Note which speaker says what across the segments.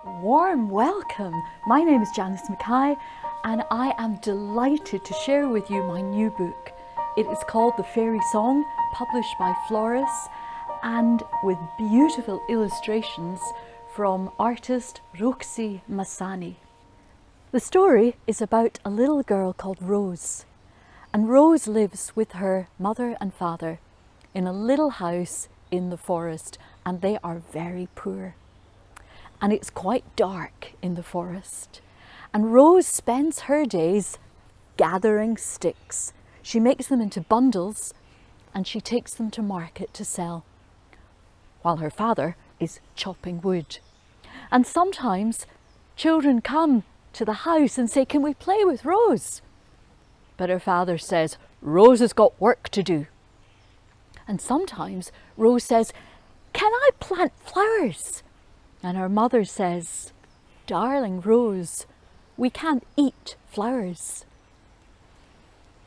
Speaker 1: Warm welcome. My name is Janis MacKay and I am delighted to share with you my new book. It is called The Fairy Song, published by Floris, and with beautiful illustrations from artist Ruchi Mhasane. The story is about a little girl called Rose, and Rose lives with her mother and father in a little house in the forest, and they are very poor. And it's quite dark in the forest. And Rose spends her days gathering sticks. She makes them into bundles and she takes them to market to sell, while her father is chopping wood. And sometimes children come to the house and say, "Can we play with Rose?" But her father says, "Rose has got work to do." And sometimes Rose says, "Can I plant flowers?" And her mother says, "Darling Rose, we can't eat flowers."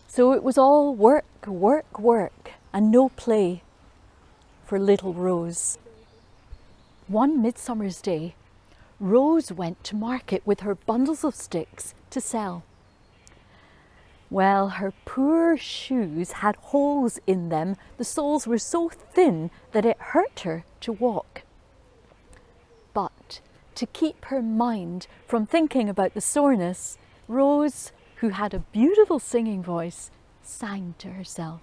Speaker 1: So it was all work, work, work, and no play for little Rose. One midsummer's day, Rose went to market with her bundles of sticks to sell. Well, her poor shoes had holes in them. The soles were so thin that it hurt her to walk. But to keep her mind from thinking about the soreness, Rose, who had a beautiful singing voice, sang to herself.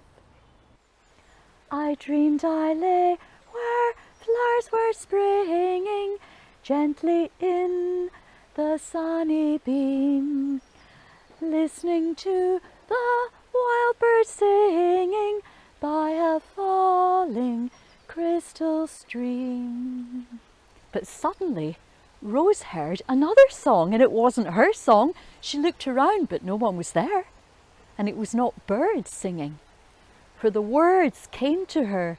Speaker 1: "I dreamed I lay where flowers were springing gently in the sunny beam, listening to the wild birds singing by a falling crystal stream." But suddenly Rose heard another song, and it wasn't her song. She looked around, but no one was there. And it was not birds singing, for the words came to her: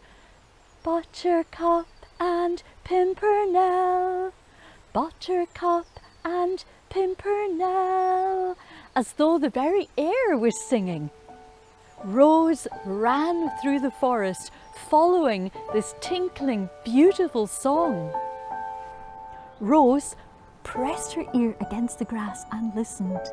Speaker 1: "Buttercup and Pimpernel, Buttercup and Pimpernel," as though the very air was singing. Rose ran through the forest, following this tinkling, beautiful song. Rose pressed her ear against the grass and listened.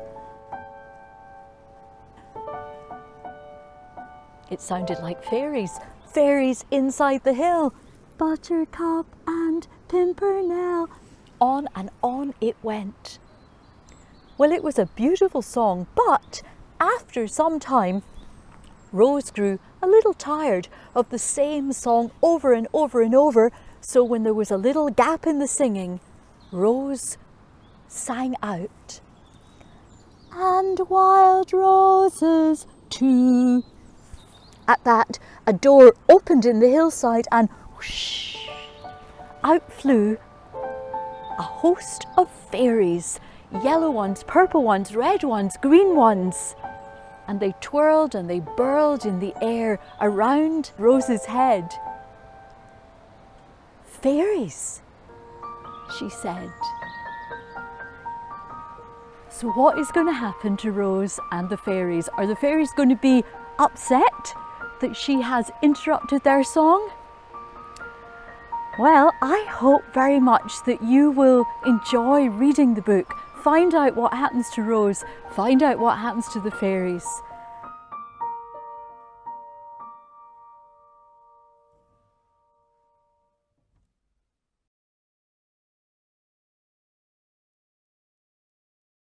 Speaker 1: It sounded like fairies, fairies inside the hill. "Buttercup and Pimpernel." On and on it went. Well, it was a beautiful song, but after some time, Rose grew a little tired of the same song over and over and over. So when there was a little gap in the singing, Rose sang out, "And wild roses too." At that, a door opened in the hillside and whoosh, out flew a host of fairies, yellow ones, purple ones, red ones, green ones. And they twirled and they whirled in the air around Rose's head. "Fairies," she said. So what is going to happen to Rose and the fairies? Are the fairies going to be upset that she has interrupted their song? Well, I hope very much that you will enjoy reading the book, find out what happens to Rose, find out what happens to the fairies.